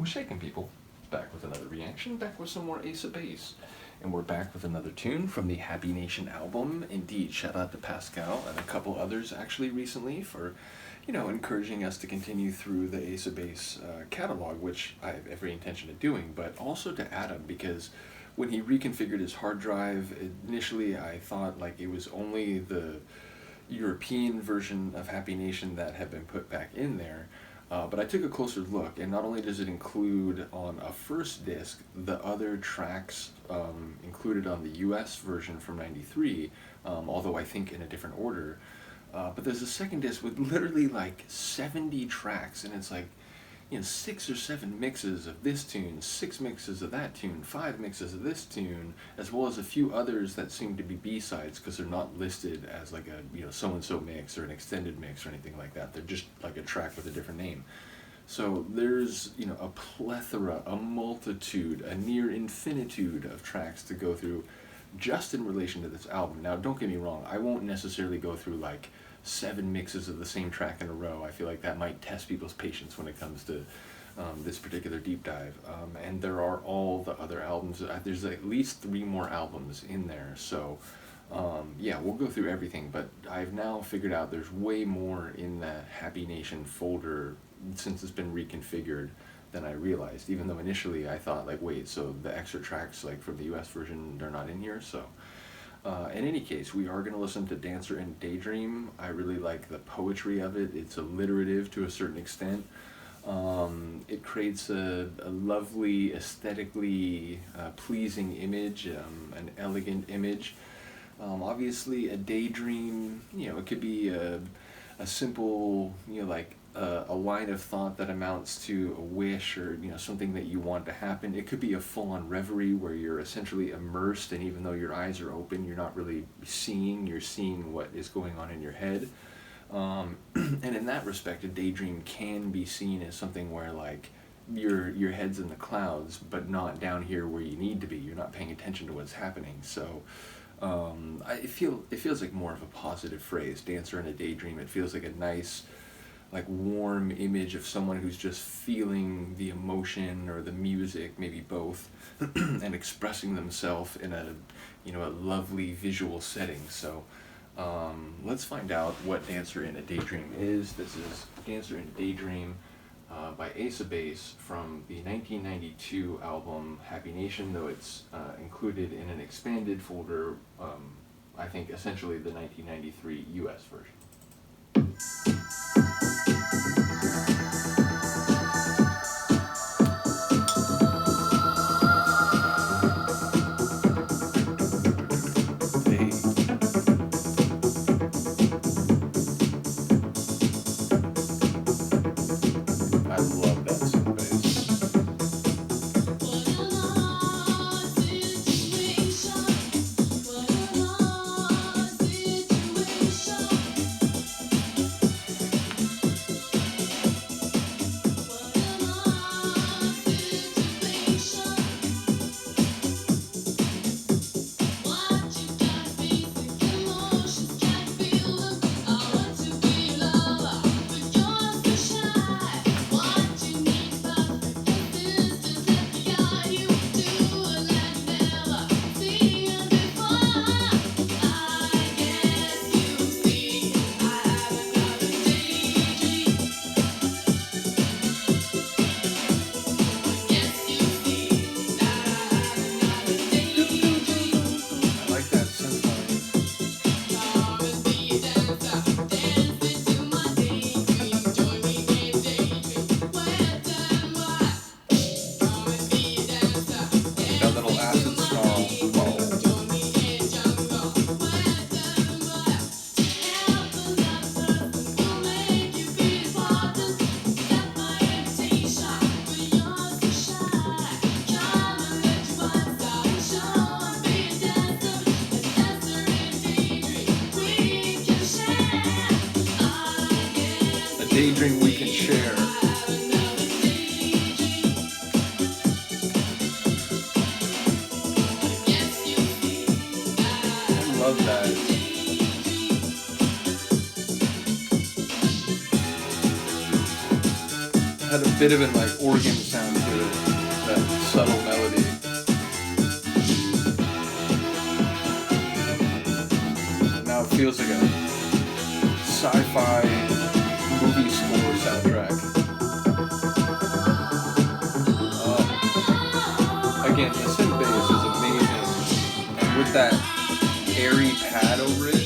Shaking people, back with another reaction, back with some more Ace of Base. And we're back with another tune from the Happy Nation album. Indeed, shout out to Pascal and a couple others actually recently for, encouraging us to continue through the Ace of Base catalog, which I have every intention of doing, but also to Adam, because when he reconfigured his hard drive, initially I thought like it was only the European version of Happy Nation that had been put back in there. But I took a closer look, and not only does it include on a first disc the other tracks included on the US version from '93, although I think in a different order, but there's a second disc with literally like 70 tracks, and it's like, 6 or 7 mixes of this tune, 6 mixes of that tune, 5 mixes of this tune, as well as a few others that seem to be B-sides because they're not listed as like a so-and-so mix or an extended mix or anything like that. They're just like a track with a different name. So there's, a plethora, a multitude, a near infinitude of tracks to go through just in relation to this album. Now, don't get me wrong, I won't necessarily go through like 7 mixes of the same track in a row. I feel like that might test people's patience when it comes to this particular deep dive. And there are all the other albums. There's at least 3 more albums in there. So yeah, we'll go through everything. But I've now figured out there's way more in that Happy Nation folder since it's been reconfigured than I realized. Even though initially I thought like, wait, so the extra tracks like from the US version, they're not in here? So in any case, we are going to listen to Dancer and Daydream. I really like the poetry of it. It's alliterative to a certain extent. It creates a lovely, aesthetically pleasing image, an elegant image. Obviously, a daydream, it could be a simple, like a line of thought that amounts to a wish or something that you want to happen. It could be a full-on reverie where you're essentially immersed, and even though your eyes are open, you're not really seeing. You're seeing what is going on in your head. And in that respect, a daydream can be seen as something where like your head's in the clouds, but not down here where you need to be. You're not paying attention to what's happening. So it feels like more of a positive phrase, dancer in a daydream. It feels like a nice, like warm image of someone who's just feeling the emotion or the music, maybe both, and expressing themselves in a lovely visual setting. So let's find out what Dancer in a Daydream is. This is Dancer in a Daydream by Ace of Base from the 1992 album Happy Nation, though it's included in an expanded folder, I think essentially the 1993 US version. Daydream we can share. I love that. Had a bit of an like organ sound to it, that subtle melody. Now it feels like a sci-fi movie score soundtrack. Again, the synth bass is amazing, and with that airy pad over it.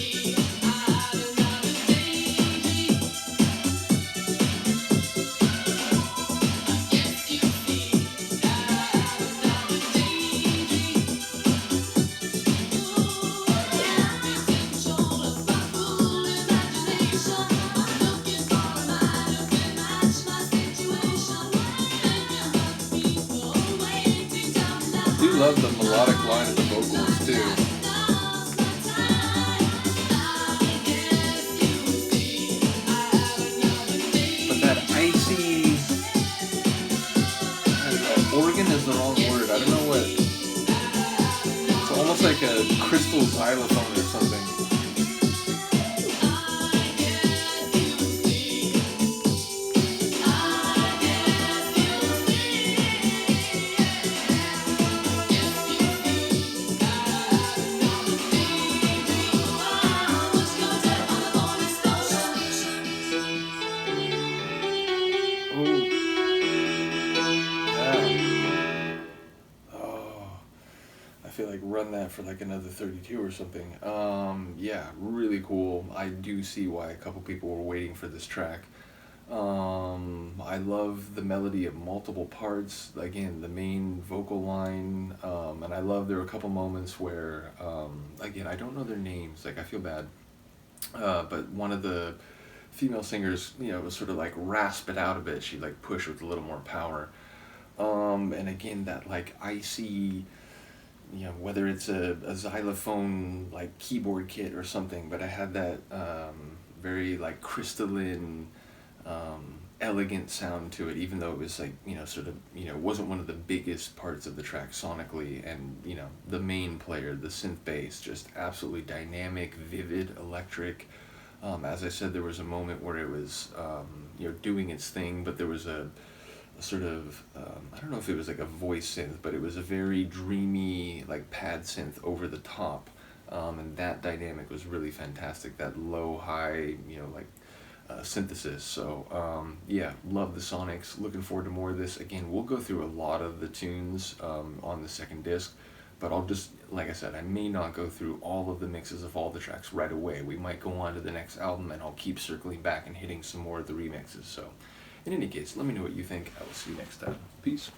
I do love the melodic line of the vocals too. But that icy, organ is the wrong word. I don't know what. It's almost like a crystal xylophone or something. I feel like run that for like another 32 or something. Yeah, really cool. I do see why a couple people were waiting for this track. I love the melody of multiple parts. Again, the main vocal line, and I love there were a couple moments where, again, I don't know their names. Like I feel bad, but one of the female singers, was sort of like rasp it out a bit. She'd like push with a little more power. And again, that like icy, whether it's a xylophone like keyboard kit or something, but I had that very like crystalline, elegant sound to it, even though it was like, sort of, wasn't one of the biggest parts of the track sonically, and, the main player, the synth bass, just absolutely dynamic, vivid, electric. As I said, there was a moment where it was, doing its thing, but there was a sort of, I don't know if it was like a voice synth, but it was a very dreamy, like pad synth over the top, and that dynamic was really fantastic, that low-high, synthesis. So, yeah, love the sonics, looking forward to more of this. Again, we'll go through a lot of the tunes on the second disc, but I'll just, like I said, I may not go through all of the mixes of all the tracks right away. We might go on to the next album, and I'll keep circling back and hitting some more of the remixes. So, in any case, let me know what you think. I will see you next time. Peace.